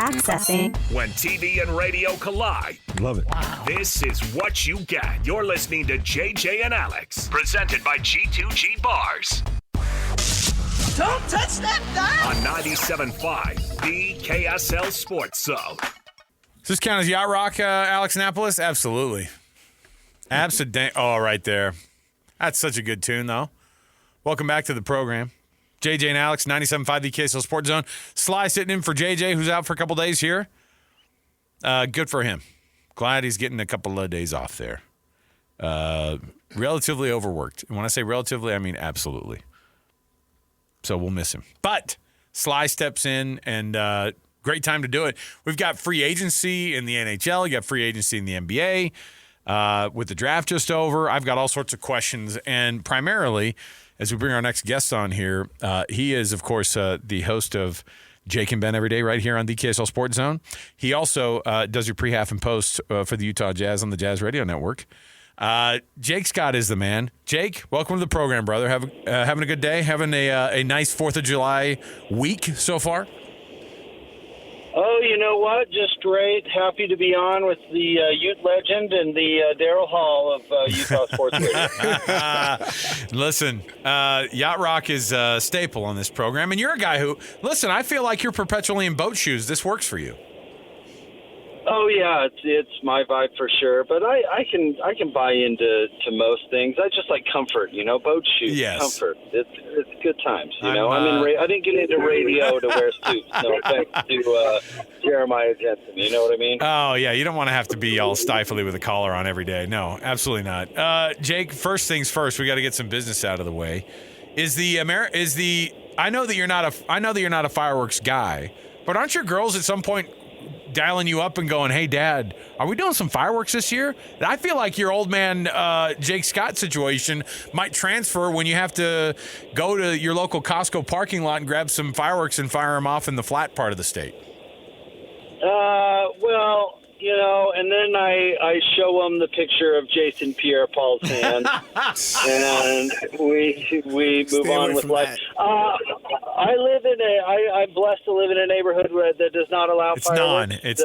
Accessing. When TV and radio collide. Love it. Wow. This is what you get. You're listening to JJ and Alex. Presented by G2G Bars. Don't touch that dial. On 97.5, the KSL Sports Zone. Does this count as Yacht Rock, Alex Annapolis? Absolutely. Absolutely. Oh, right there. That's such a good tune, though. Welcome back to the program. JJ and Alex, 97.5 the KSL Sports Zone. Sly sitting in for JJ, who's out for a couple days here. Good for him. Glad he's getting a couple of days off there. Relatively overworked. And when I say relatively, I mean absolutely. So we'll miss him. But Sly steps in, and great time to do it. We've got free agency in the NHL. You got free agency in the NBA. With the draft just over, I've got all sorts of questions. And primarily, as we bring our next guest on here, he is, of course, the host of Jake and Ben Every Day right here on the KSL Sports Zone. He also does your pre, half, and post for the Utah Jazz on the Jazz Radio Network. Jake Scott is the man. Jake, welcome to the program, brother. Having a good day? Having a nice 4th of July week so far? Oh, you know what? Just great. Happy to be on with the Ute legend and the Daryl Hall of Utah Sports Radio. Listen, Yacht Rock is a staple on this program, and you're a guy who, listen, I feel like you're perpetually in boat shoes. This works for you. Oh yeah, it's my vibe for sure. But I can buy into most things. I just like comfort, boat shoes, yes. Comfort. It's good times, I didn't get into radio to wear suits. No thanks to Jeremiah Jensen. You know what I mean? Oh yeah, you don't want to have to be all stifly with a collar on every day. No, absolutely not. Jake, first things first, we got to get some business out of the way. I know that you're not a fireworks guy, but aren't your girls at some point dialing you up and going, "Hey, Dad, are we doing some fireworks this year?" And I feel like your old man Jake Scott situation might transfer when you have to go to your local Costco parking lot and grab some fireworks and fire them off in the flat part of the state. Well, and then I show them the picture of Jason Pierre-Paul's hand, and we move on with life. I'm blessed to live in a neighborhood that does not allow fireworks. It's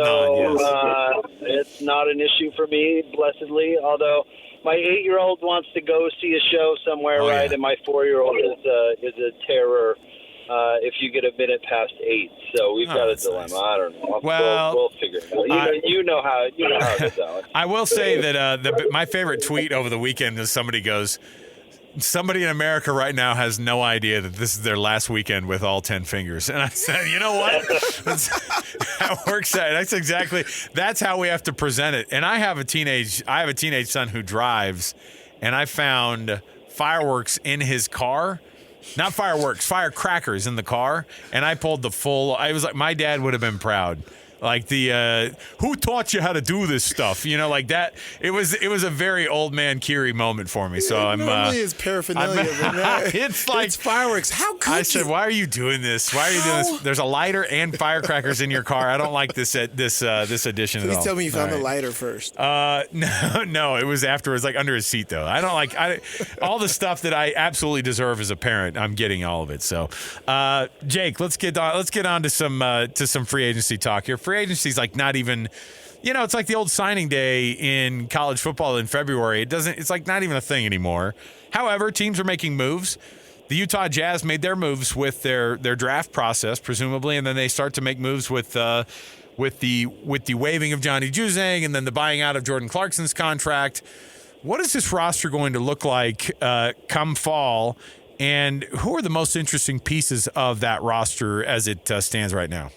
not an issue for me, blessedly, although my 8-year-old wants to go see a show somewhere, right? And my 4-year-old is a terror if you get a minute past 8. So we've got a dilemma. Nice. I don't know. We'll figure it out. You know how it is, Alex. I will say that my favorite tweet over the weekend is somebody in America right now has no idea that this is their last weekend with all 10 fingers. And I said, you know what? That works out. That's how we have to present it. And I have a teenage son who drives, and I found fireworks in his car. Not fireworks, firecrackers in the car. And I pulled I was like, my dad would have been proud. Like who taught you how to do this stuff? Like that. It was a very old man Kirry moment for me. So I'm normally is paraphernalia. It's fireworks. How could I said, why are you doing this? Why are you doing this? There's a lighter and firecrackers in your car. I don't like this addition at all. Please tell me you found the lighter first. No, it was afterwards, like under his seat though. I don't like all the stuff that I absolutely deserve as a parent. I'm getting all of it. So, Jake, let's get on to some free agency talk here. Free agency is like not even, it's like the old signing day in college football in February. It's like not even a thing anymore. However, teams are making moves. The Utah Jazz made their moves with their draft process, presumably, and then they start to make moves with the waiving of Johnny Juzang and then the buying out of Jordan Clarkson's contract. What is this roster going to look like come fall? And who are the most interesting pieces of that roster as it stands right now?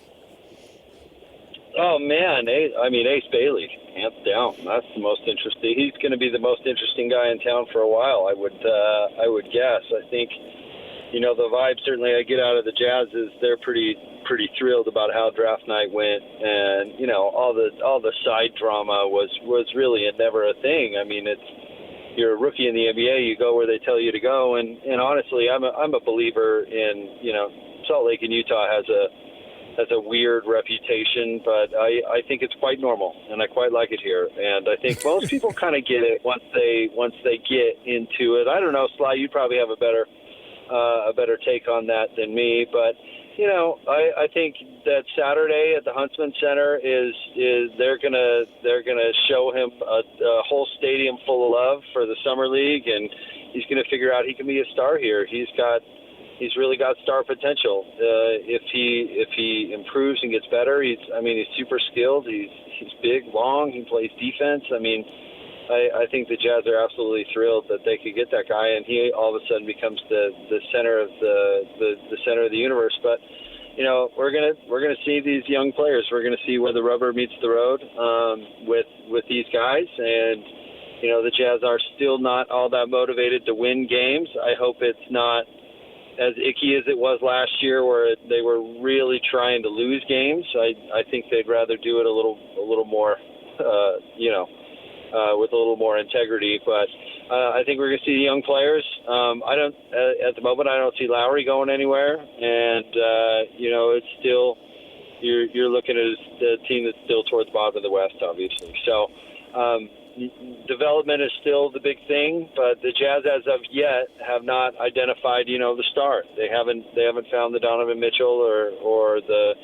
Oh, man. Ace Bailey, hands down. That's the most interesting. He's going to be the most interesting guy in town for a while, I would guess. I think, the vibe certainly I get out of the Jazz is they're pretty thrilled about how draft night went. And, all the side drama was really never a thing. I mean, you're a rookie in the NBA, you go where they tell you to go. And honestly, I'm a believer in, Salt Lake and Utah has a weird reputation, but I think it's quite normal, and I quite like it here. And I think most people kind of get it once they get into it. I don't know, Sly, you probably have a better take on that than me, but I think that Saturday at the Huntsman Center is they're gonna show him a whole stadium full of love for the summer league, and he's gonna figure out he can be a star here. He's really got star potential. If he improves and gets better, he's super skilled. He's big, long. He plays defense. I think the Jazz are absolutely thrilled that they could get that guy, and he all of a sudden becomes the center of the center of the universe. But we're gonna see these young players. We're gonna see where the rubber meets the road with these guys, and the Jazz are still not all that motivated to win games. I hope it's not as icky as it was last year, where they were really trying to lose games. I think they'd rather do it a little more, with a little more integrity. But I think we're going to see young players. At the moment, I don't see Lowry going anywhere, and it's still you're looking at a team that's still towards the bottom of the West, obviously. So. Development is still the big thing, but the Jazz, as of yet, have not identified, the star. They haven't found the Donovan Mitchell or the,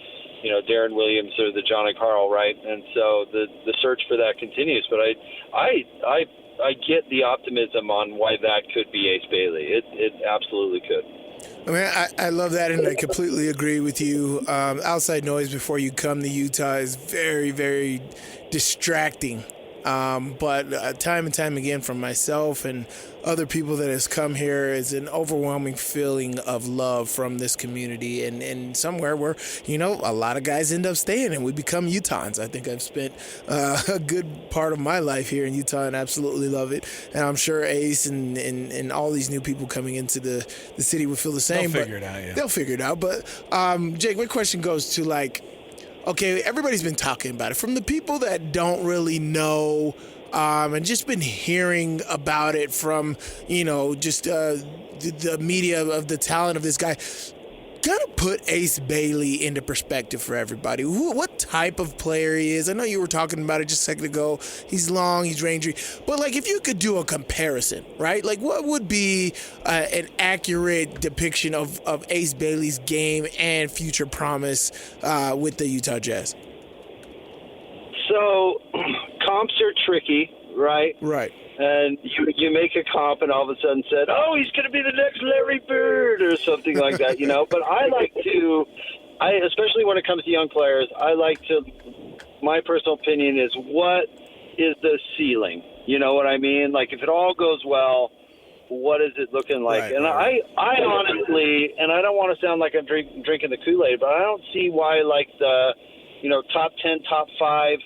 Darren Williams or the Johnny Carl, right? And so the search for that continues. But I get the optimism on why that could be Ace Bailey. It absolutely could. I love that, and I completely agree with you. Outside noise before you come to Utah is very, very distracting. But time and time again from myself and other people that has come here is an overwhelming feeling of love from this community and somewhere where, a lot of guys end up staying and we become Utahns. I think I've spent a good part of my life here in Utah and absolutely love it. And I'm sure Ace and all these new people coming into the city will feel the same. They'll figure it out, yeah. They'll figure it out. But, Jake, my question goes to, okay, everybody's been talking about it. From the people that don't really know and just been hearing about it from, just the media of the talent of this guy, kind of put Ace Bailey into perspective for everybody. What type of player he is. I know you were talking about it just a second ago. He's long, he's rangy. But, if you could do a comparison, right? What would be an accurate depiction of Ace Bailey's game and future promise with the Utah Jazz? So, comps are tricky, right? Right. And you make a comp and all of a sudden said, oh, he's going to be the next Larry Bird or something like that, But I like to, especially when it comes to young players, my personal opinion is, what is the ceiling? You know what I mean? If it all goes well, what is it looking like? Right, and right. I honestly, and I don't want to sound like I'm drinking the Kool-Aid, but I don't see why the, top 10, top 5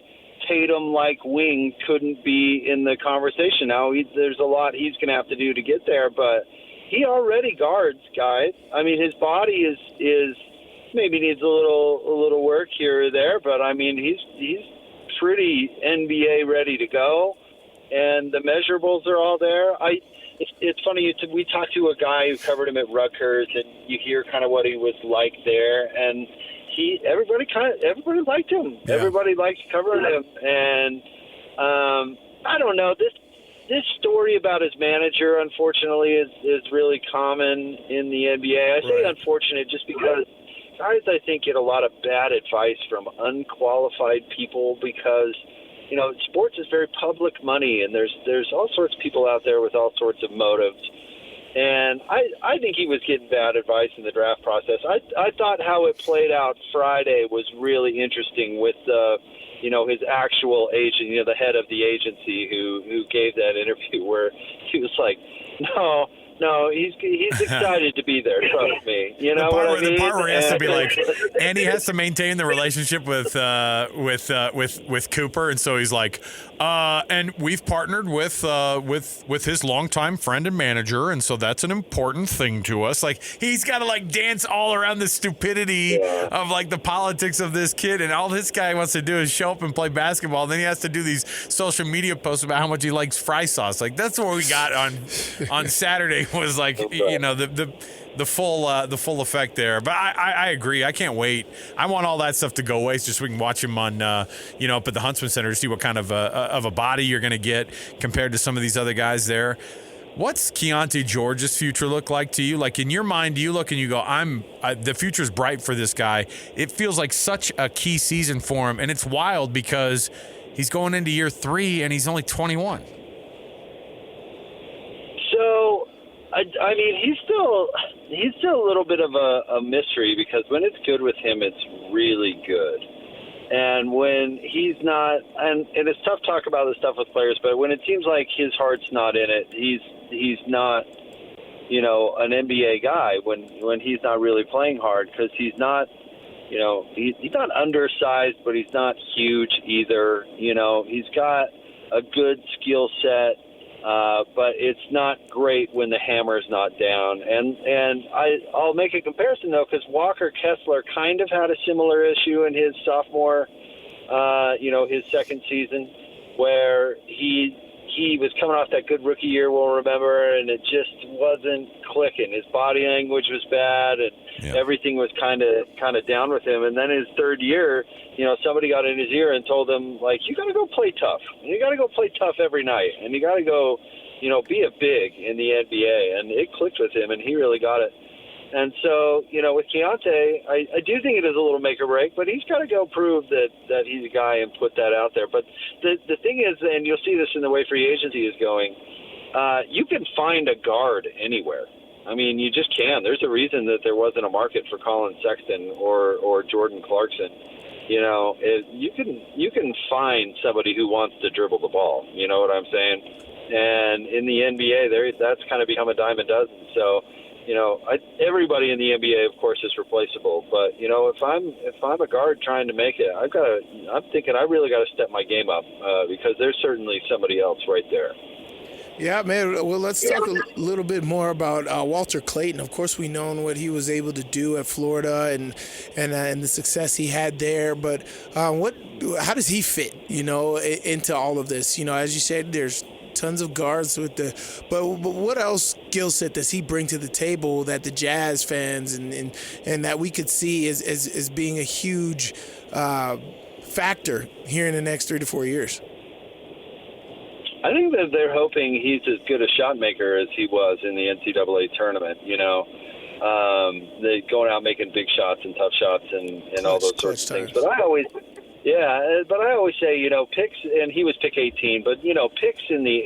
Tatum-like wing couldn't be in the conversation. Now, there's a lot he's going to have to do to get there, but he already guards guys. His body is maybe needs a little work here or there, but he's pretty NBA ready to go, and the measurables are all there. It's funny. We talked to a guy who covered him at Rutgers, and you hear kind of what he was like there, and everybody liked him. Yeah. Everybody liked covering him, and I don't know, this story about his manager, unfortunately, is really common in the NBA. I say unfortunate just because guys, I think, get a lot of bad advice from unqualified people because sports is very public money, and there's all sorts of people out there with all sorts of motives. And I think he was getting bad advice in the draft process. I thought how it played out Friday was really interesting with his actual agent, the head of the agency who gave that interview where he was like, No, he's excited to be there. Trust me. You know what I mean? The part where he has to be like, and he has to maintain the relationship with Cooper, and so he's like, and we've partnered with his longtime friend and manager, and so that's an important thing to us. Like, he's got to dance all around the stupidity of the politics of this kid, and all this guy wants to do is show up and play basketball. And then he has to do these social media posts about how much he likes fry sauce. That's what we got on Saturday. Was the full effect there, but I agree. I can't wait. I want all that stuff to go away just so we can watch him on up at the Huntsman Center to see what kind of a body you're going to get compared to some of these other guys there. What's Keontae George's future look like to you? Like in your mind, do you look and you go, the future's bright for this guy. It feels like such a key season for him, and it's wild because he's going into year 3 and he's only 21. So, I mean, he's still a little bit of a mystery because when it's good with him, it's really good. And when he's not, and it's tough to talk about this stuff with players, but when it seems like his heart's not in it, he's not, an NBA guy when he's not really playing hard because he's not, he's not undersized, but he's not huge either. He's got a good skill set, but it's not great when the hammer's not down. And I'll make a comparison, though, because Walker Kessler kind of had a similar issue in his sophomore, his second season, where he was coming off that good rookie year, we'll remember, and it just wasn't clicking. His body language was bad, and everything was kind of down with him. And then his third year, somebody got in his ear and told him, like, you got to go play tough. You got to go play tough every night, and you got to go, be a big in the NBA. And it clicked with him, and he really got it. And so, with Keontae, I do think it is a little make or break, but he's got to go prove that he's a guy and put that out there. But the thing is, and you'll see this in the way free agency is going, you can find a guard anywhere. I mean, you just can. There's a reason that there wasn't a market for Colin Sexton or Jordan Clarkson. You can find somebody who wants to dribble the ball. You know what I'm saying? And in the NBA, that's kind of become a dime a dozen. So, everybody in the NBA, of course, is replaceable. But if I'm a guard trying to make it, I'm thinking I really got to step my game up because there's certainly somebody else right there. Yeah, man. Well, let's talk a little bit more about Walter Clayton. Of course, we know what he was able to do at Florida and the success he had there. But how does he fit, into all of this? As you said, there's tons of guards but what else skill set does he bring to the table that the Jazz fans and that we could see as being a huge factor here in the next 3 to 4 years? I think that they're hoping he's as good a shot maker as he was in the NCAA tournament. They going out making big shots and tough shots and all those sorts of things. But I always say, picks, and he was pick 18, but picks in the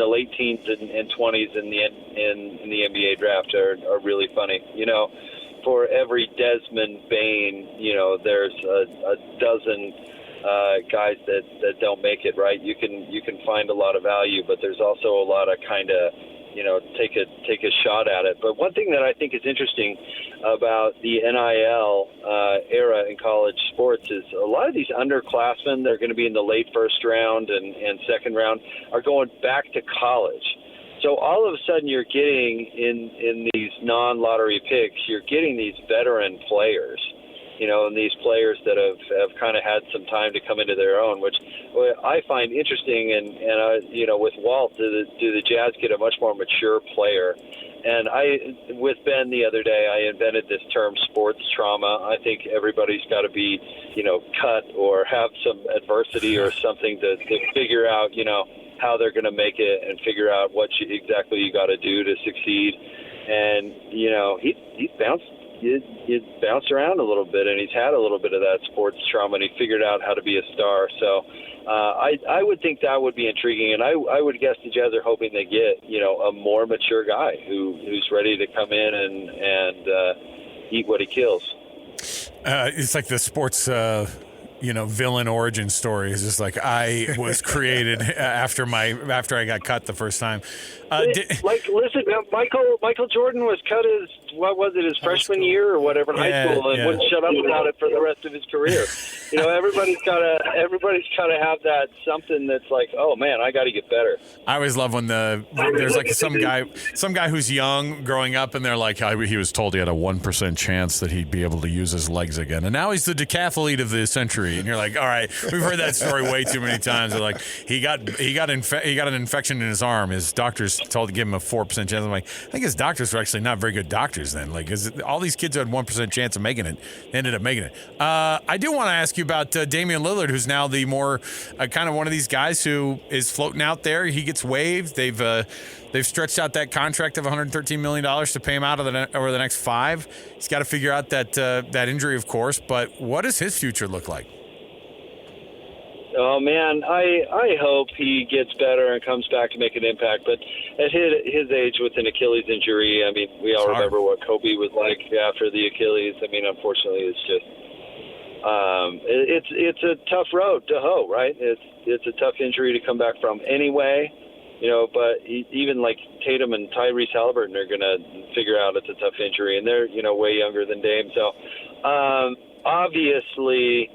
late teens and 20s in the NBA draft are really funny. For every Desmond Bain, there's a dozen guys that don't make it, right? You can find a lot of value, but there's also a lot of kind of take a shot at it. But one thing that I think is interesting about the NIL era in college sports is a lot of these underclassmen that are going to be in the late first round and second round are going back to college. So all of a sudden you're getting in these non-lottery picks, you're getting these veteran players. And these players that have kind of had some time to come into their own, which I find interesting. And with Walt, do the Jazz get a much more mature player? And with Ben the other day, I invented this term sports trauma. I think everybody's got to be, cut or have some adversity or something to figure out, how they're going to make it and figure out what exactly you got to do to succeed. And, he's bounced around a little bit, and he's had a little bit of that sports trauma, and he figured out how to be a star. So I would think that would be intriguing, and I would guess the Jazz are hoping they get, a more mature guy who's ready to come in and eat what he kills. It's like the sports villain origin story. Is just like I was created after I got cut the first time. Listen, Michael Jordan was cut his freshman year or whatever in high school, and wouldn't shut up about it for the rest of his career. Everybody's gotta have that something that's like, oh man, I got to get better. I always love when there's like some guy who's young growing up, and they're like, he was told he had a 1% chance that he'd be able to use his legs again, and now he's the decathlete of the century, and you're like, all right, we've heard that story way too many times. They're like, he got an infection in his arm. His doctors told to give him a 4% chance. I'm like, I think his doctors were actually not very good doctors then. Like, all these kids who had 1% chance of making it ended up making it. I do want to ask ask you about Damian Lillard, who's now the more kind of one of these guys who is floating out there. He gets waived. They've stretched out that contract of $113 million to pay him out over the next 5. He's got to figure out that injury, of course. But what does his future look like? Oh, man, I hope he gets better and comes back to make an impact. But at his age with an Achilles injury, I mean, we all remember what Kobe was like after the Achilles. I mean, unfortunately, it's just it's a tough road to hoe, right? It's a tough injury to come back from anyway. But even like Tatum and Tyrese Halliburton are going to figure out it's a tough injury, and they're, way younger than Dame. So, obviously,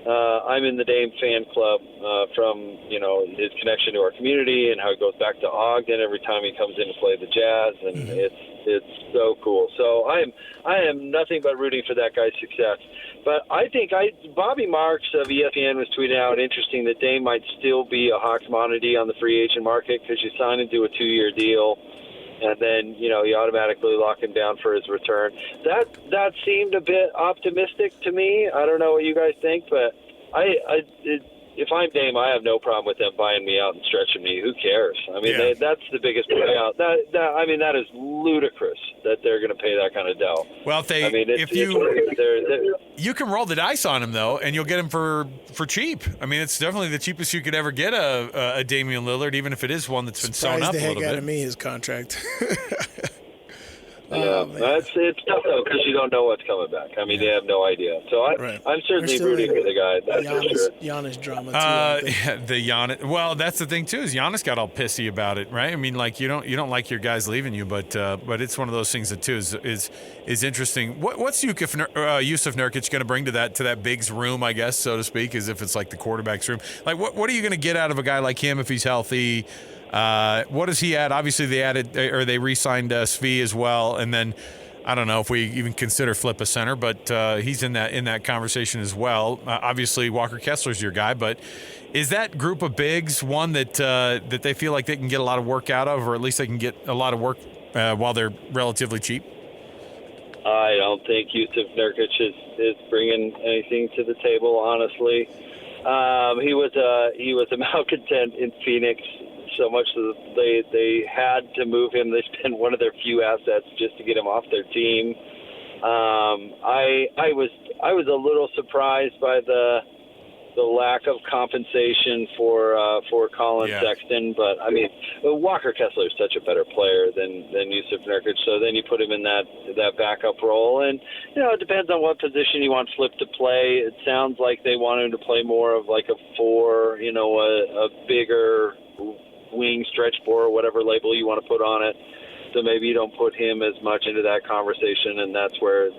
I'm in the Dame fan club from, his connection to our community and how he goes back to Ogden every time he comes in to play the Jazz, and it's so cool. So I am nothing but rooting for that guy's success. But I think Bobby Marks of ESPN was tweeting out interesting that Dame might still be a hot commodity on the free agent market because you sign him to a 2-year deal, and then you automatically lock him down for his return. That seemed a bit optimistic to me. I don't know what you guys think, but if I'm Dame, I have no problem with them buying me out and stretching me. Who cares? I mean, that's the biggest payout. That is ludicrous that they're going to pay that kind of dough. Well, you can roll the dice on him though, and you'll get him for cheap. I mean, it's definitely the cheapest you could ever get a Damian Lillard, even if it is one that's been sewn up a little bit. The heck out of me his contract. It's tough though because you don't know what's coming back. I mean, they have no idea. So I'm certainly rooting for the guy. That's for sure. Giannis drama too. The Giannis. Well, that's the thing too. Is Giannis got all pissy about it, right? I mean, like you don't like your guys leaving you, but it's one of those things that too is interesting. What's Yusuf Nurkic going to bring to that Biggs room, I guess, so to speak, as if it's like the quarterback's room? Like, what are you going to get out of a guy like him if he's healthy? What does he add? Obviously, they re-signed Svi as well, and then I don't know if we even consider Flip a center, but he's in that conversation as well. Obviously, Walker Kessler's your guy, but is that group of bigs one that they feel like they can get a lot of work out of, or at least they can get a lot of work while they're relatively cheap? I don't think Yusuf Nurkic is bringing anything to the table. Honestly, he was a malcontent in Phoenix. So much that they had to move him. They spent one of their few assets just to get him off their team. I was a little surprised by the lack of compensation for Colin Sexton, but I mean Walker Kessler is such a better player than Yusuf Nurkic. So then you put him in that backup role, and it depends on what position you want Flip to play. It sounds like they want him to play more of like a 4, a bigger wing, stretch 4, or whatever label you want to put on it. So maybe you don't put him as much into that conversation, and that's where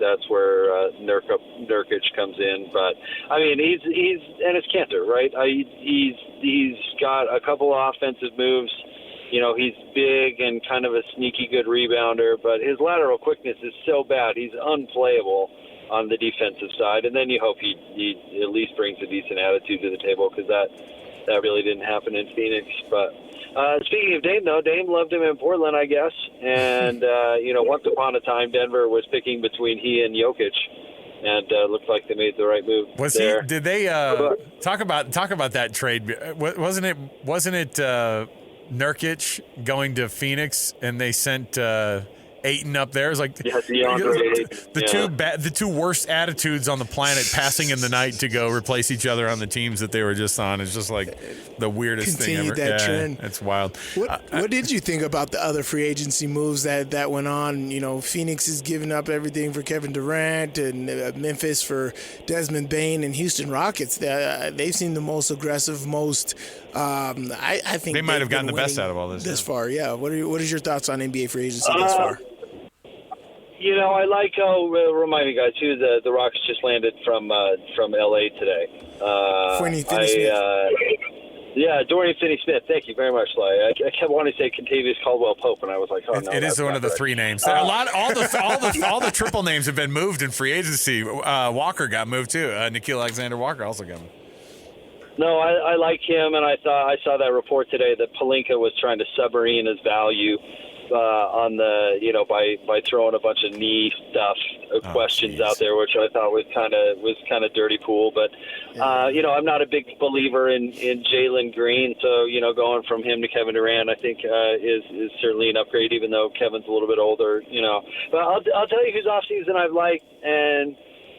Nurkic comes in. But I mean, he's and it's Cantor, right? He's got a couple of offensive moves. He's big and kind of a sneaky good rebounder, but his lateral quickness is so bad he's unplayable on the defensive side. And then you hope he at least brings a decent attitude to the table, because that really didn't happen in Phoenix. But speaking of Dame, though, Dame loved him in Portland, I guess. And, once upon a time, Denver was picking between he and Jokic. And looked like they made the right move. Did they talk about that trade? Wasn't it Nurkic going to Phoenix, and they sent Ayton up there? It was like the two worst attitudes on the planet passing in the night to go replace each other on the teams that they were just on. It's just like the weirdest thing ever. That trend. It's wild. What did you think about the other free agency moves that went on? Phoenix is giving up everything for Kevin Durant, and Memphis for Desmond Bane, and Houston Rockets. They've seen the most aggressive, I think they might have gotten the best out of all this far. Yeah. What is your thoughts on NBA free agency thus far? I like remind me, guys, too, the Rockets just landed from L.A. today. Dorian Finney-Smith. Thank you very much, Sly. I kept wanting to say Kentavious Caldwell-Pope, and I was like, oh, no. It is one of the three names. All the triple names have been moved in free agency. Walker got moved, too. Nickeil Alexander-Walker also got moved. No, I like him, and I saw that report today that Pelinka was trying to submarine his value on the by throwing a bunch of knee stuff questions out there, which I thought was kind of dirty pool. But I'm not a big believer in Jalen Green, so going from him to Kevin Durant, I think is certainly an upgrade, even though Kevin's a little bit older. But I'll tell you whose off season I've liked, and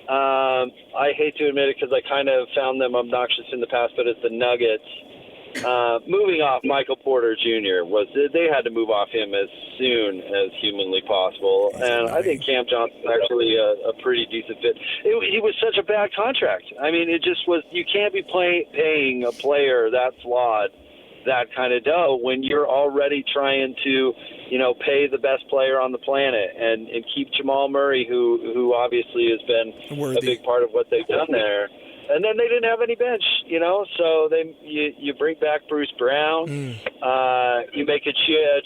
I hate to admit it because I kind of found them obnoxious in the past, but it's the Nuggets. Moving off Michael Porter Jr. They had to move off him as soon as humanly possible, and I think Cam Johnson's actually a pretty decent fit. He was such a bad contract. I mean, it just was. You can't be paying a player that flawed that kind of dough when you're already trying to pay the best player on the planet and keep Jamal Murray, who obviously has been a big part of what they've done there. And then they didn't have any bench, so you bring back Bruce Brown. You make a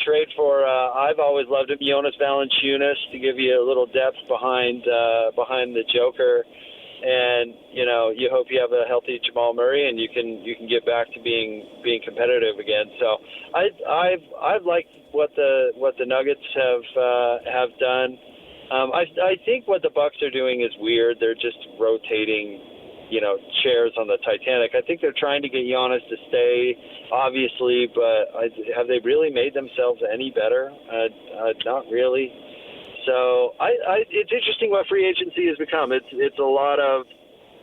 trade for, I've always loved him, Jonas Valanciunas, to give you a little depth behind the Joker. And, you hope you have a healthy Jamal Murray and you can get back to being competitive again. So I've liked what the Nuggets have done. I think what the Bucks are doing is weird. They're just rotating chairs on the Titanic. I think they're trying to get Giannis to stay, obviously, but have they really made themselves any better? Not really. So it's interesting what free agency has become. It's a lot of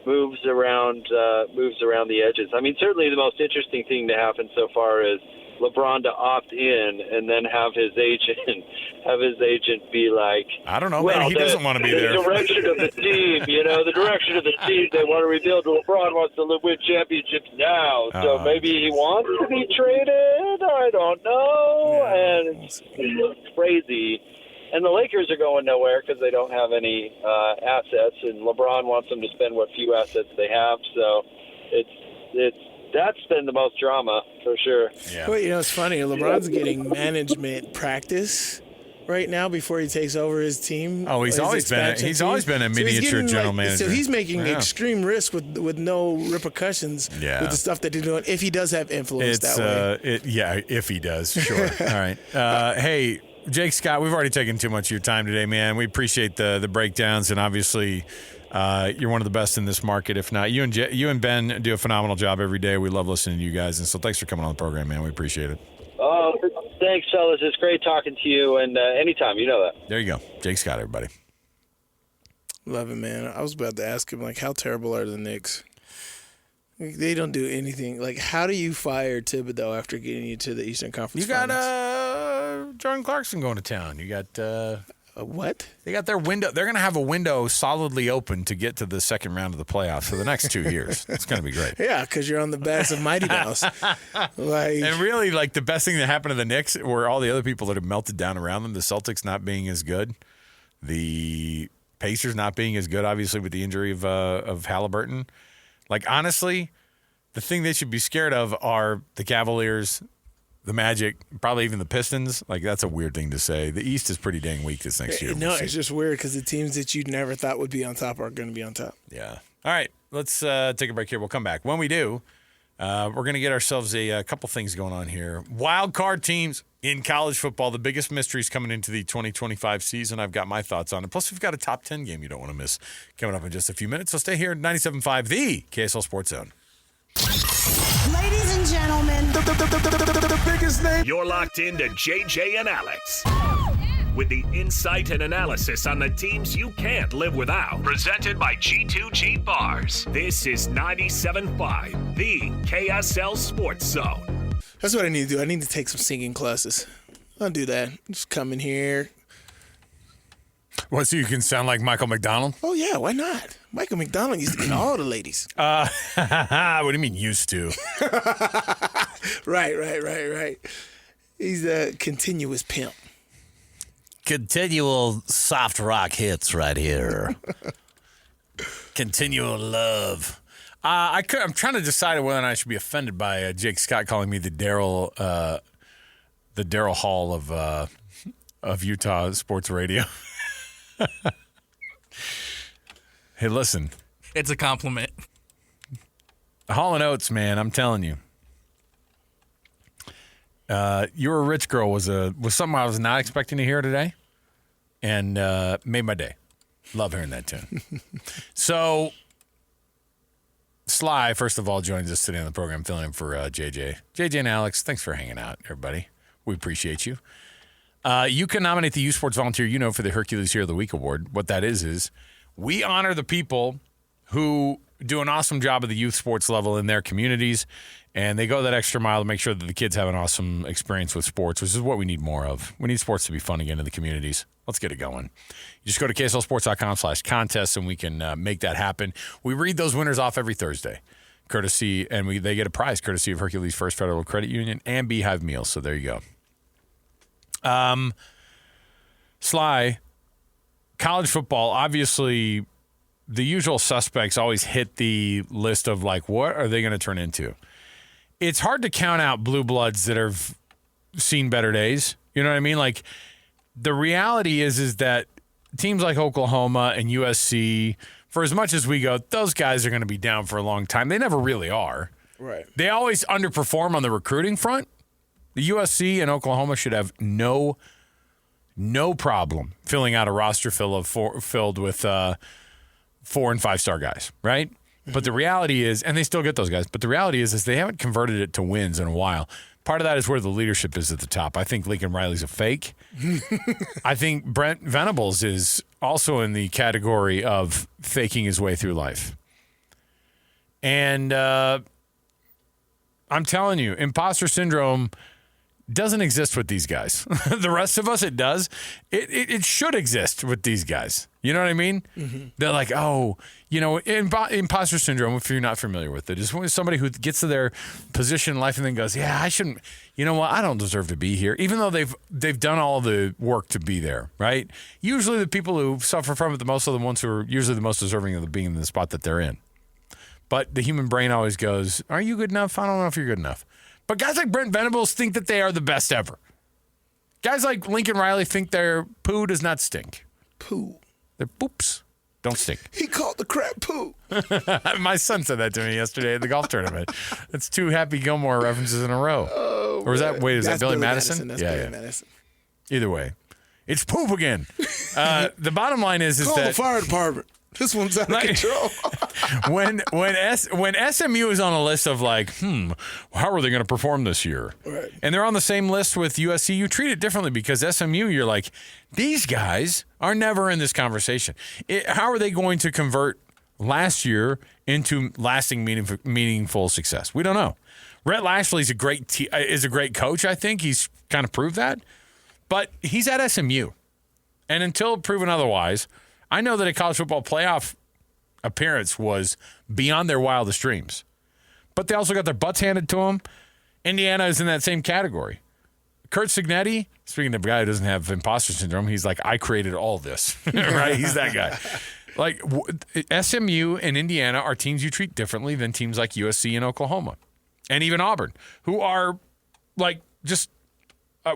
moves around the edges. I mean, certainly the most interesting thing to happen so far is LeBron to opt in and then have his agent be like, I don't know, maybe he doesn't want to be there. The direction of the team, the direction of the team, they want to rebuild. LeBron wants to win championships now, so maybe he wants to be traded. I don't know, and it's crazy. And the Lakers are going nowhere because they don't have any assets, and LeBron wants them to spend what few assets they have. So that's been the most drama for sure. Yeah. Well, it's funny. LeBron's getting management practice right now before he takes over his team. Oh, he's always been a miniature general manager. So he's making extreme risk with no repercussions with the stuff that he's doing. If he does have influence that way. If he does, sure. All right. Hey, Jake Scott, we've already taken too much of your time today, man. We appreciate the breakdowns, and obviously you're one of the best in this market. If not, you and Ben do a phenomenal job every day. We love listening to you guys, and so thanks for coming on the program, man. We appreciate it. Oh, thanks, fellas. It's great talking to you, and anytime, you know that. There you go. Jake Scott, everybody. Love it, man. I was about to ask him, how terrible are the Knicks? They don't do anything. How do you fire Thibodeau after getting you to the Eastern Conference Finals? You got Jordan Clarkson going to town. You got what? They got their window. They're going to have a window solidly open to get to the second round of the playoffs for the next 2 years. It's going to be great. Yeah, because you're on the backs of Mighty Mouse. And really, the best thing that happened to the Knicks were all the other people that have melted down around them. The Celtics not being as good, the Pacers not being as good, obviously with the injury of Halliburton. Honestly, the thing they should be scared of are the Cavaliers, the Magic, probably even the Pistons. That's a weird thing to say. The East is pretty dang weak this next year. No, it's just weird because the teams that you never thought would be on top are going to be on top. Yeah. All right, let's take a break here. We'll come back. When we do, we're going to get ourselves a couple things going on here. Wild card teams in college football, the biggest mysteries coming into the 2025 season. I've got my thoughts on it. Plus, we've got a top 10 game you don't want to miss coming up in just a few minutes. So stay here at 97.5, the KSL Sports Zone. Ladies and gentlemen, The biggest name. You're locked into JJ and Alex with the insight and analysis on the teams you can't live without. Presented by G2G Bars. This is 97.5, the KSL Sports Zone. That's what I need to do. I need to take some singing classes. I'll do that. Just come in here. What, so you can sound like Michael McDonald? Oh, yeah, why not? Michael McDonald used to get all the ladies. What do you mean used to? Right. He's a continuous pimp. Continual soft rock hits right here. Continual love. I'm trying to decide whether or not I should be offended by Jake Scott calling me the Daryl Hall of Utah sports radio. Hey, listen. It's a compliment. Hall & Oates, man, I'm telling you. You're a Rich Girl was something I was not expecting to hear today, and made my day. Love hearing that tune. So, Sly, first of all, joins us today on the program, filling in for JJ. JJ and Alex, thanks for hanging out, everybody. We appreciate you. You can nominate the Youth Sports Volunteer for the Hercules Hero of the Week award. What that is we honor the people who do an awesome job at the youth sports level in their communities, and they go that extra mile to make sure that the kids have an awesome experience with sports, which is what we need more of. We need sports to be fun again in the communities. Let's get it going. You just go to KSLSports.com/contests, and we can make that happen. We read those winners off every Thursday, courtesy, and they get a prize courtesy of Hercules First Federal Credit Union and Beehive Meals. So there you go. Sly, college football, obviously the usual suspects always hit the list of like, what are they going to turn into? It's hard to count out blue bloods that have seen better days. You know what I mean? Like, the reality is that teams like Oklahoma and USC, for as much as we go, those guys are going to be down for a long time. They never really are. Right. They always underperform on the recruiting front. The USC and Oklahoma should have no problem filling out a roster filled with 4- and 5-star guys, right? But the reality is, and they still get those guys, but the reality is they haven't converted it to wins in a while. Part of that is where the leadership is at the top. I think Lincoln Riley's a fake. I think Brent Venables is also in the category of faking his way through life. And I'm telling you, imposter syndrome doesn't exist with these guys. The rest of us, it does. It should exist with these guys. You know what I mean? Mm-hmm. They're like, imposter syndrome, if you're not familiar with it, is somebody who gets to their position in life and then goes, yeah, I shouldn't, you know what, I don't deserve to be here, even though they've done all the work to be there, right? Usually the people who suffer from it the most are the ones who are usually the most deserving of being in the spot that they're in. But the human brain always goes, are you good enough? I don't know if you're good enough. But guys like Brent Venables think that they are the best ever. Guys like Lincoln Riley think their poo does not stink. Poo. Their poops don't stink. He called the crap poo. My son said that to me yesterday at the golf tournament. That's 2 Happy Gilmore references in a row. Oh, or is that, wait, is that Billy Madison? That's Billy Madison. Either way, it's poop again. The bottom line is Call that the fire department. This one's out of control. when SMU is on a list of like, how are they going to perform this year? Right. And they're on the same list with USC, you treat it differently because SMU, you're like, these guys are never in this conversation. How are they going to convert last year into lasting, meaningful success? We don't know. Rhett Lashley is a great coach. I think he's kind of proved that, but he's at SMU, and until proven otherwise, I know that a college football playoff appearance was beyond their wildest dreams. But they also got their butts handed to them. Indiana is in that same category. Kurt Signetti, speaking of a guy who doesn't have imposter syndrome, he's like, I created all this, right? He's that guy. Like, SMU and Indiana are teams you treat differently than teams like USC and Oklahoma. And even Auburn, who are like just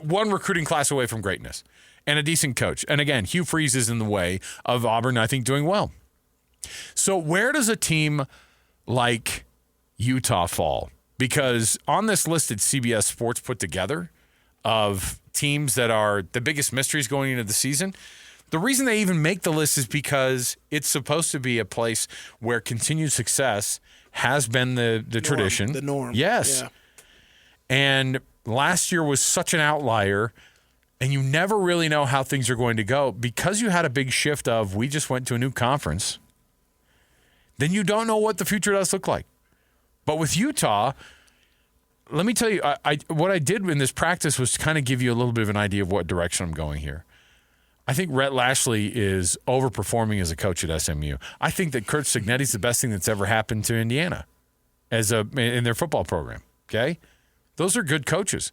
one recruiting class away from greatness. And a decent coach. And again, Hugh Freeze is in the way of Auburn, I think, doing well. So where does a team like Utah fall? Because on this list that CBS Sports put together of teams that are the biggest mysteries going into the season, the reason they even make the list is because it's supposed to be a place where continued success has been the tradition. The norm. Yes. Yeah. And last year was such an outlier. And you never really know how things are going to go because you had a big shift of we just went to a new conference. Then you don't know what the future does look like. But with Utah, let me tell you, what I did in this practice was to kind of give you a little bit of an idea of what direction I'm going here. I think Rhett Lashley is overperforming as a coach at SMU. I think that Kurt Signetti is the best thing that's ever happened to Indiana in their football program. Okay? Those are good coaches.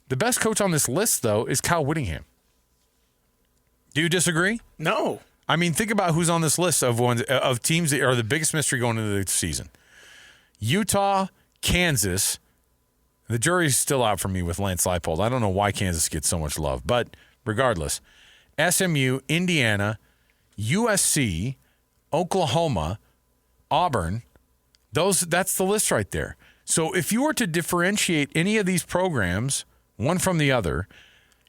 The best coach on this list, though, is Kyle Whittingham. Do you disagree? No. I mean, think about who's on this list of teams that are the biggest mystery going into the season. Utah, Kansas. The jury's still out for me with Lance Leipold. I don't know why Kansas gets so much love. But regardless, SMU, Indiana, USC, Oklahoma, Auburn, that's the list right there. So if you were to differentiate any of these programs, one from the other.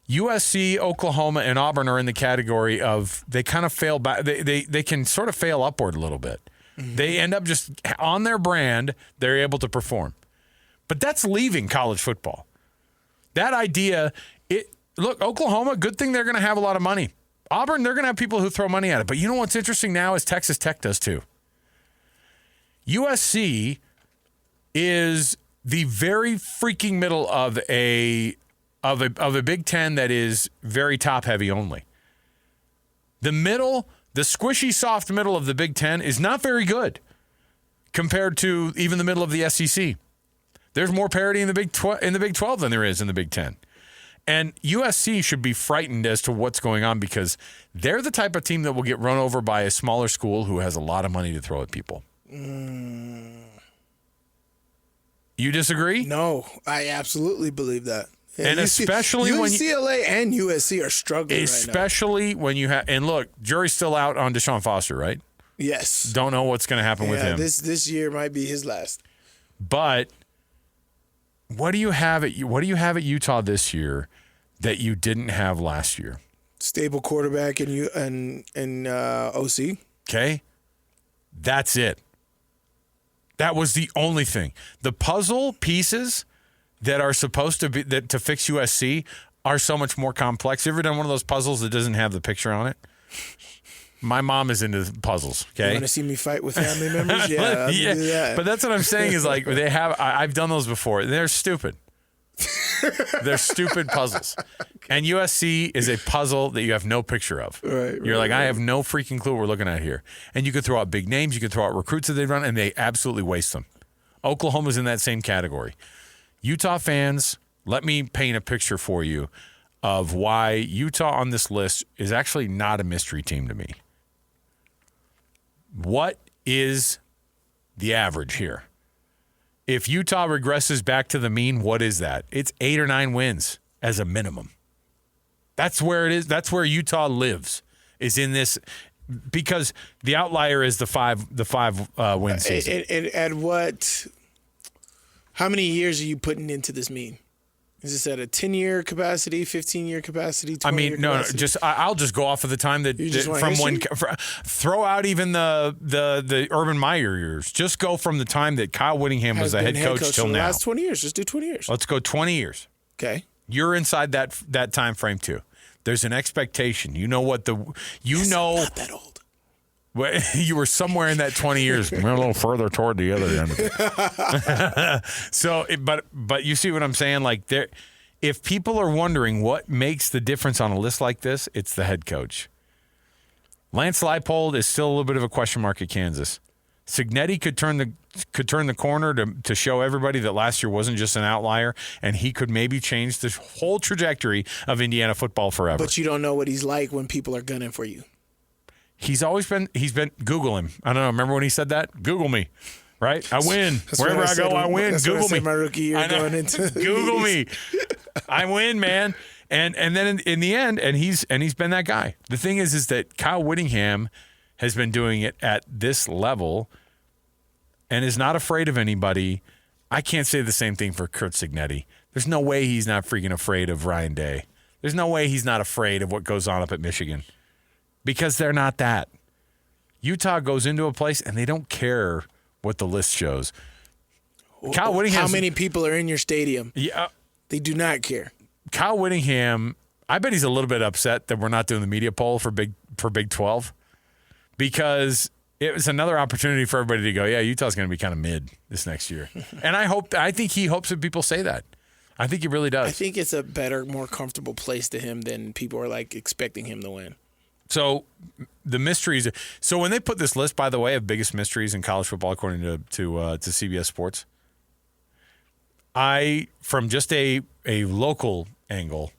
USC, Oklahoma, and Auburn are in the category of they kind of fail back. They can sort of fail upward a little bit. Mm-hmm. They end up just on their brand. They're able to perform. But that's leaving college football. That idea, look, Oklahoma, good thing they're going to have a lot of money. Auburn, they're going to have people who throw money at it. But you know what's interesting now is Texas Tech does too. USC is the very freaking middle of a Big Ten that is very top heavy only. The middle, the squishy soft middle of the Big Ten is not very good compared to even the middle of the SEC. There's more parity in the Big 12 than there is in the Big Ten. And USC should be frightened as to what's going on because they're the type of team that will get run over by a smaller school who has a lot of money to throw at people. You disagree? No, I absolutely believe that. Yeah, and especially when UCLA and USC are struggling especially right now. When you have, and look, jury's still out on Deshaun Foster, right? Yes. Don't know what's going to happen with him. This year might be his last. But what do you have at Utah this year that you didn't have last year? Stable quarterback and OC. Okay. That's it. That was the only thing. The puzzle pieces that are supposed to be to fix USC are so much more complex. You ever done one of those puzzles that doesn't have the picture on it? My mom is into puzzles. Okay, you want to see me fight with family members? Yeah, yeah. Do that. But that's what I'm saying is like they have. I've done those before. They're stupid. They're stupid puzzles. And USC is a puzzle that you have no picture of. You're like, I have no freaking clue what we're looking at here. And you could throw out big names, you could throw out recruits that they run, and they absolutely waste them. Oklahoma's in that same category. Utah fans, let me paint a picture for you of why Utah on this list is actually not a mystery team to me. What is the average here? If Utah regresses back to the mean, what is that? It's 8 or 9 wins as a minimum. That's where it is. That's where Utah lives, is in this, because the outlier is the five win season. At what? How many years are you putting into this mean? Is this at a 10-year capacity, 15-year capacity, 20-year capacity? I'll just go off of the time that from when throw out even the Urban Meyer years. Just go from the time that Kyle Whittingham was the head coach till for the now. last 20 years. Just do 20 years. Let's go 20 years. Okay. You're inside that time frame too. There's an expectation. You know what I'm not that old. Well, you were somewhere in that 20 years, a little further toward the other end of it. So, but you see what I'm saying? Like, if people are wondering what makes the difference on a list like this, it's the head coach. Lance Leipold is still a little bit of a question mark at Kansas. Signetti could turn the corner to show everybody that last year wasn't just an outlier, and he could maybe change the whole trajectory of Indiana football forever. But you don't know what he's like when people are gunning for you. He's been Google him. I don't know. Remember when he said that? Google me, right? I win. Wherever I go, I win. Google me. My rookie year going into Google me. I win, man. And then in the end, and he's been that guy. The thing is that Kyle Whittingham has been doing it at this level and is not afraid of anybody. I can't say the same thing for Curt Signetti. There's no way he's not freaking afraid of Ryan Day. There's no way he's not afraid of what goes on up at Michigan. Because they're not that. Utah goes into a place and they don't care what the list shows. Kyle Whittingham. How many people are in your stadium? Yeah. They do not care. Kyle Whittingham, I bet he's a little bit upset that we're not doing the media poll for Big 12, because it was another opportunity for everybody to go, yeah, Utah's going to be kind of mid this next year. And I think he hopes that people say that. I think he really does. I think it's a better, more comfortable place to him than people are like expecting him to win. So the mysteries. So when they put this list, by the way, of biggest mysteries in college football, according to CBS Sports, from just a local angle,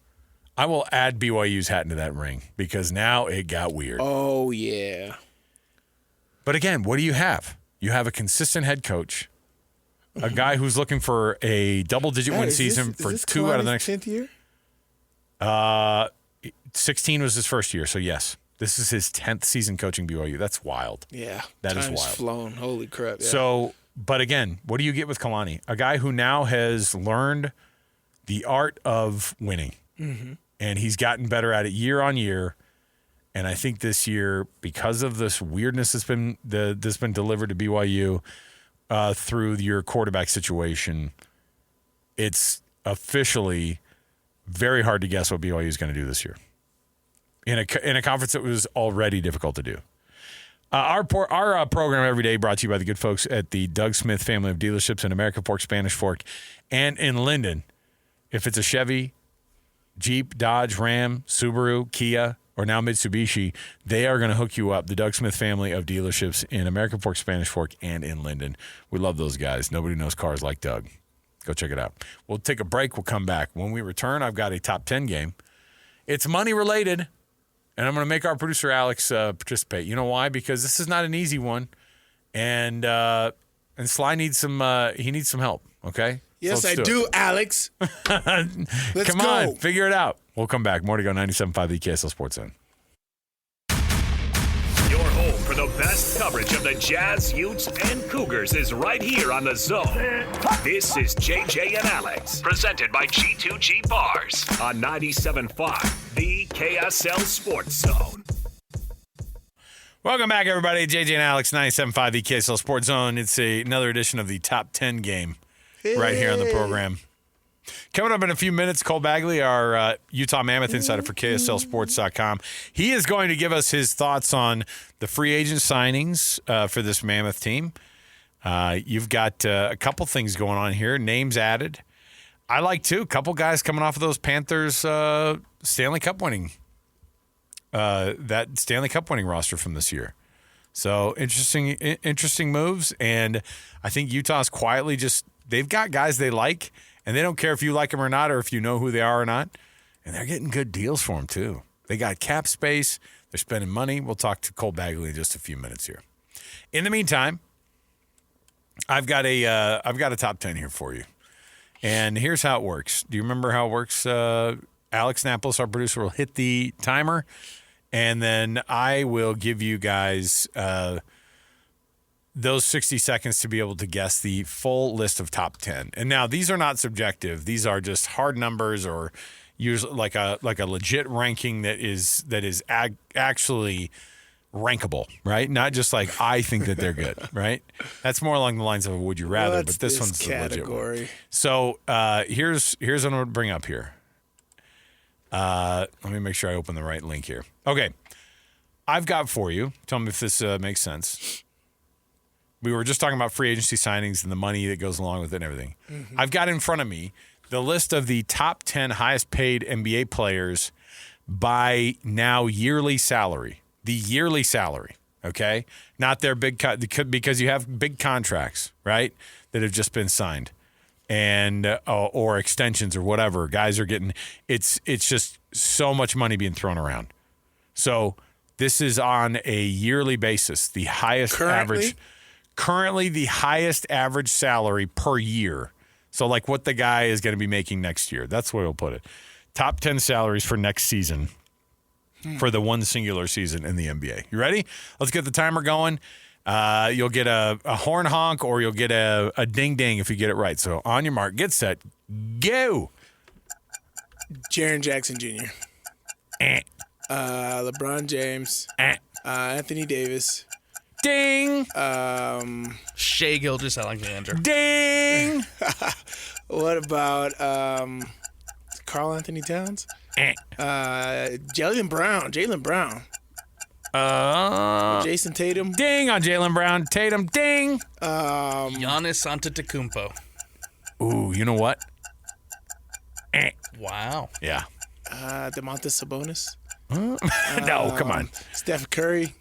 I will add BYU's hat into that ring, because now it got weird. Oh yeah. But again, what do you have? You have a consistent head coach, a guy who's looking for a double-digit win season for 2 out of the next 10th year. 16 was his first year, so yes. This is his 10th season coaching BYU. That's wild. Yeah. That is time's wild. flown. Holy crap. Yeah. So, but again, what do you get with Kalani? A guy who now has learned the art of winning. Mm-hmm. And he's gotten better at it year on year. And I think this year, because of this weirdness that's been delivered to BYU through your quarterback situation, it's officially very hard to guess what BYU is going to do this year in a conference that was already difficult to do. Our program every day brought to you by the good folks at the Doug Smith family of dealerships in American Fork, Spanish Fork, and in Linden. If it's a Chevy, Jeep, Dodge, Ram, Subaru, Kia, or now Mitsubishi, they are going to hook you up. The Doug Smith family of dealerships in American Fork, Spanish Fork, and in Linden. We love those guys. Nobody knows cars like Doug. Go check it out. We'll take a break. We'll come back. When we return, I've got a top 10 game. It's money related, and I'm going to make our producer Alex participate. You know why? Because this is not an easy one, and Sly needs some help. Okay. Yes, so I do, Alex. Let's Come go. on, figure it out. We'll come back. More to go. 97.5 the KSL Sports Zone. Your home for the best coverage of the Jazz, Utes, and Cougars is right here on The Zone. This is JJ and Alex, presented by G2G Bars on 97.5, the KSL Sports Zone. Welcome back, everybody. JJ and Alex, 97.5 the KSL Sports Zone. It's another edition of the top 10 game right here on the program. Coming up in a few minutes, Cole Bagley, our Utah Mammoth insider for KSLSports.com. He is going to give us his thoughts on the free agent signings for this Mammoth team. You've got a couple things going on here. Names added. I like, too, a couple guys coming off of those Panthers Stanley Cup winning roster from this year. So interesting moves, and I think Utah's quietly they've got guys they like, and they don't care if you like them or not, or if you know who they are or not. And they're getting good deals for them, too. They got cap space. They're spending money. We'll talk to Cole Bagley in just a few minutes here. In the meantime, I've got a top 10 here for you. And here's how it works. Do you remember how it works? Alex Napoles, our producer, will hit the timer, and then I will give you guys those 60 seconds to be able to guess the full list of top 10. And now these are not subjective. These are just hard numbers, or usually like a legit ranking that is actually rankable, right? Not just like I think that they're good, right? That's more along the lines of a would you rather, What's but this one's the legit one. So here's what I'm going to bring up here. Let me make sure I open the right link here. Okay. I've got for you, tell me if this makes sense. We were just talking about free agency signings and the money that goes along with it and everything. Mm-hmm. I've got in front of me the list of the top 10 highest paid NBA players by now yearly salary. The yearly salary, okay? Not their big because you have big contracts, right, that have just been signed, and or extensions or whatever. Guys are getting it's just so much money being thrown around. So this is on a yearly basis, the highest average. Currently, the highest average salary per year. So, like what the guy is going to be making next year. That's the way we'll put it. Top 10 salaries for next season for the one singular season in the NBA. You ready? Let's get the timer going. You'll get a horn honk, or you'll get a ding-ding if you get it right. So, on your mark, get set, go. Jaren Jackson Jr. LeBron James. Anthony Davis. Ding. Shai Gilgeous-Alexander. Ding. What about Karl Anthony Towns? Jaylen Brown. Jason Tatum. Ding on Jaylen Brown. Tatum. Ding. Giannis Antetokounmpo. Ooh, you know what? Wow. Yeah. DeMontis Sabonis. No, come on. Steph Curry.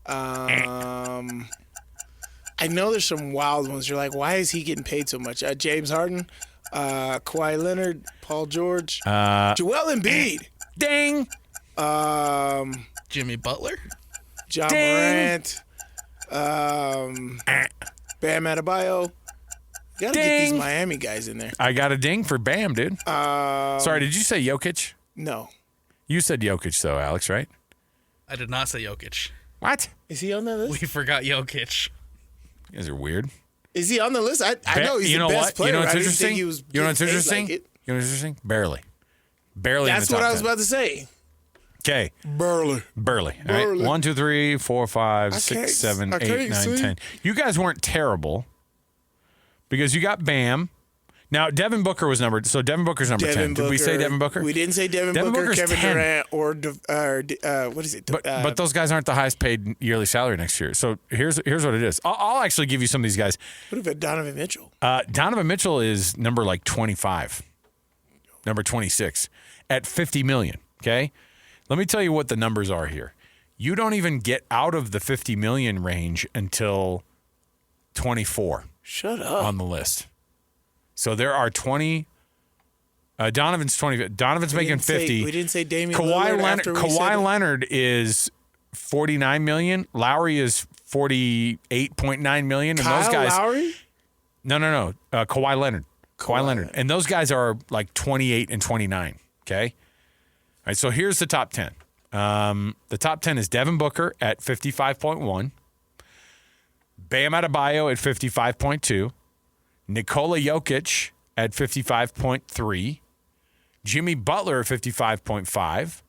I know there's some wild ones. You're like, why is he getting paid so much? James Harden, Kawhi Leonard, Paul George, Joel Embiid. Ding. Jimmy Butler. John Morant. Bam Adebayo. You gotta get these Miami guys in there. I got a ding for Bam, dude. Sorry, did you say Jokic? No. You said Jokic, though, Alex, right? I did not say Jokic. What? Is he on that list? We forgot Jokic. You guys are weird. Is he on the list? I know he's the best player. You know what's I didn't interesting? think he was You know what's getting paid interesting? like it. You know what's interesting? Barely. Barely That's in the top what I was 10. about to say. Okay. Burley. Burley. All right. 1, 2, 3, 4, 5, I 6, can't- 7, I 8, can't 9, see. 10. You guys weren't terrible because you got Bam. Now, Devin Booker was number. So Devin Booker's number 10. Did we say Devin Booker? We didn't say Devin Devin Booker, Booker's Kevin 10. Durant, or what is it? But those guys aren't the highest paid yearly salary next year. So here's what it is. I'll actually give you some of these guys. what about Donovan Mitchell? Donovan Mitchell is number like 25, number 26 at $50 million. Okay, let me tell you what the numbers are here. You don't even get out of the $50 million range until 24 Shut up. on the list. So there are 20. Donovan's 20. Donovan's making 50. We didn't say Damian Lillard after we said Kawhi it. Leonard is $49 million. Lowry is $48.9 million. And Kyle those guys. Lowry? No. Kawhi Leonard. Kawhi Leonard. And those guys are like 28 and 29. Okay. All right. So here's the top 10. The top 10 is Devin Booker at 55.1. Bam Adebayo at 55.2. Nikola Jokic at 55.3. Jimmy Butler at 55.5.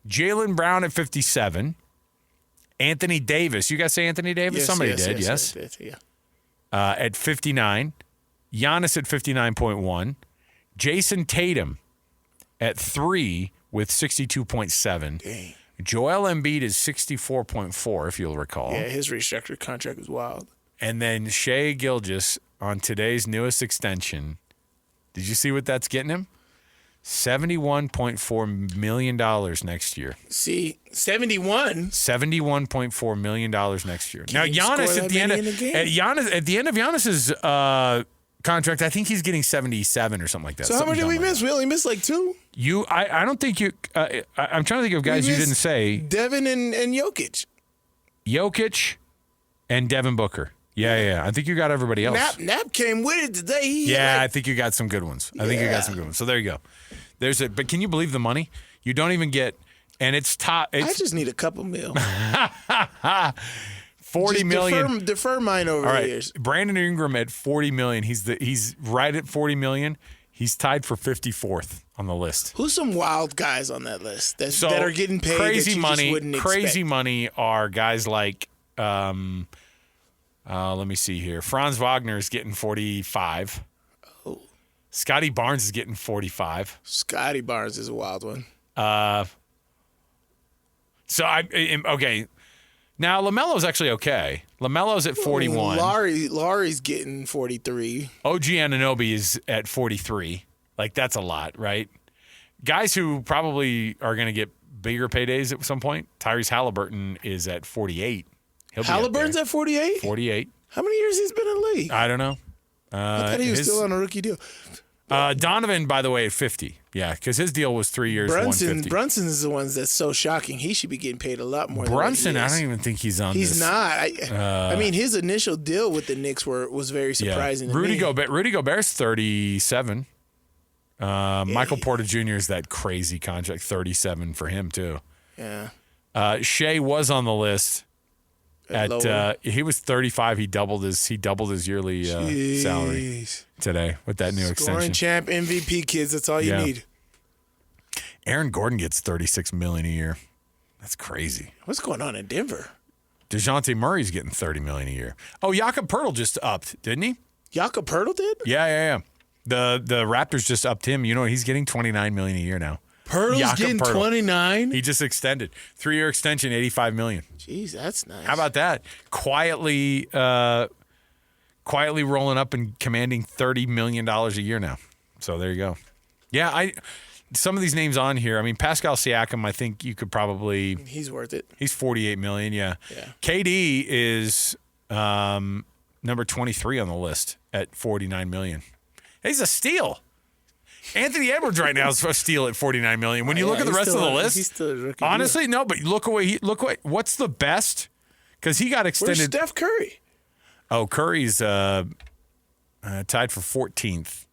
Jaylen Brown at 57. Anthony Davis. You guys say Anthony Davis? Somebody did, yes. Yeah. At 59. Giannis at 59.1. Jason Tatum at 3 with 62.7. Dang. Joel Embiid is 64.4, if you'll recall. Yeah, his restructured contract was wild. And then Shai Gilgeous on today's newest extension. Did you see what that's getting him? $71.4 million next year. See, 71. $71.4 million next year. Now you Giannis score at that the end many of in a game? at the end of Giannis's contract, I think he's getting 77 or something like that. So how much did we miss? We only missed like 2. I don't think you. I'm trying to think of guys you missed didn't say. Devin and Jokic. Jokic and Devin Booker. Yeah. I think you got everybody else. Nap came with it today. I think you got some good ones. I think you got some good ones. So there you go. There's it. But can you believe the money? You don't even get, and it's top. I It's just need a couple mil. $40 million. Defer mine over All the right, years. Brandon Ingram at $40 million. He's right at $40 million. He's tied for 54th on the list. Who's some wild guys on that list that So are getting paid crazy that you money. just wouldn't Crazy expect? money are guys like. Let me see here. Franz Wagner is getting 45. Oh. Scotty Barnes is getting 45. Scotty Barnes is a wild one. So okay. Now LaMelo's actually okay. LaMelo's at 41. Laurie's getting 43. OG Anunoby is at 43. Like that's a lot, right? Guys who probably are going to get bigger paydays at some point. Tyrese Halliburton is at 48. He'll be up Halliburton's there. at 48? 48. How many years he's been in the league? I don't know. I thought he was still on a rookie deal. Donovan, by the way, at 50. Yeah, because his deal was 3 years, 150. Brunson is the one that's so shocking. He should be getting paid a lot more. Brunson, than I what he is. don't even think he's on He's this. not. I mean, his initial deal with the Knicks was very surprising. To Rudy me. Gobert's 37. Michael Porter Jr. is that crazy contract, 37 for him too. Yeah. Shea was on the list Lower. he was 35. He doubled his yearly salary today with that new Scoring extension. champ, MVP, kids. That's all you Yeah. need. Aaron Gordon gets $36 million a year. That's crazy. What's going on in Denver? DeJounte Murray's getting $30 million a year. Oh, Jakob Poeltl just upped, didn't he? Jakob Poeltl did? Yeah. The Raptors just upped him. You know he's getting $29 million a year now. Poeltl's Jakob getting Poeltl. 29? He just extended 3-year extension, $85 million. Jeez, that's nice. How about that? Quietly rolling up and commanding $30 million a year now. So there you go. Yeah, some of these names on here. I mean, Pascal Siakam. I think you could probably. He's worth it. He's $48 million. Yeah. Yeah. KD is number 23 on the list at $49 million. He's a steal. Anthony Edwards right now is a steal at $49 million. When you look at the rest of the list, he's still a rookie honestly, no. But look away. What's the best? Because he got deal. Where's extended. Steph Curry? Oh, Curry's tied for 14th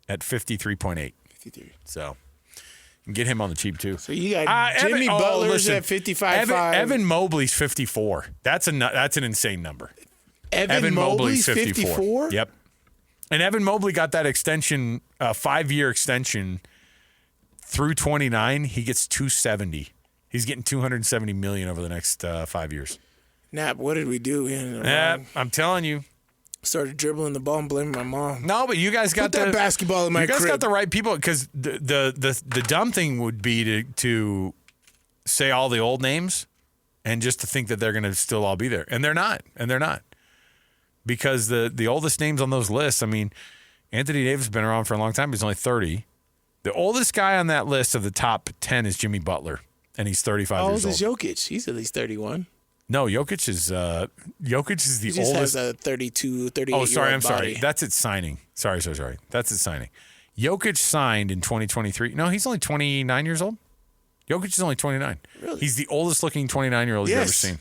at 53.8. 53. So you can get him on the cheap too. So you got Jimmy Butler's at 55.5. Evan Mobley's 54. That's an insane number. Evan Mobley's 54? Yep. And Evan Mobley got that extension, 5-year extension through 29. He gets $270. He's getting $270 million over the next 5 years. Nap, what did we do? I'm telling you. Started dribbling the ball and blaming my mom. No, but you guys got that basketball in my crib. You guys got the right people, because the dumb thing would be to say all the old names and just to think that they're going to still all be there. And they're not. Because the oldest names on those lists, I mean, Anthony Davis has been around for a long time. He's only 30. The oldest guy on that list of the top 10 is Jimmy Butler, and he's 35 years old. How old is Jokic? He's at least 31. No, Jokic is the oldest. He just has a 32, 38 Oh, sorry, I'm body. sorry. That's at signing. Sorry. That's at signing. Jokic signed in 2023. No, he's only 29 years old. Jokic is only 29. Really? He's the oldest looking 29-year-old you've ever Yes. seen.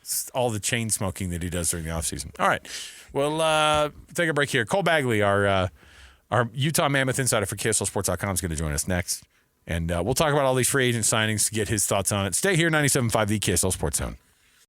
It's all the chain smoking that he does during the offseason. All right. Well, take a break here. Cole Bagley, our Utah Mammoth insider for KSLSports.com, is going to join us next. And we'll talk about all these free agent signings to get his thoughts on it. Stay here, 97.5, the KSL Sports Zone.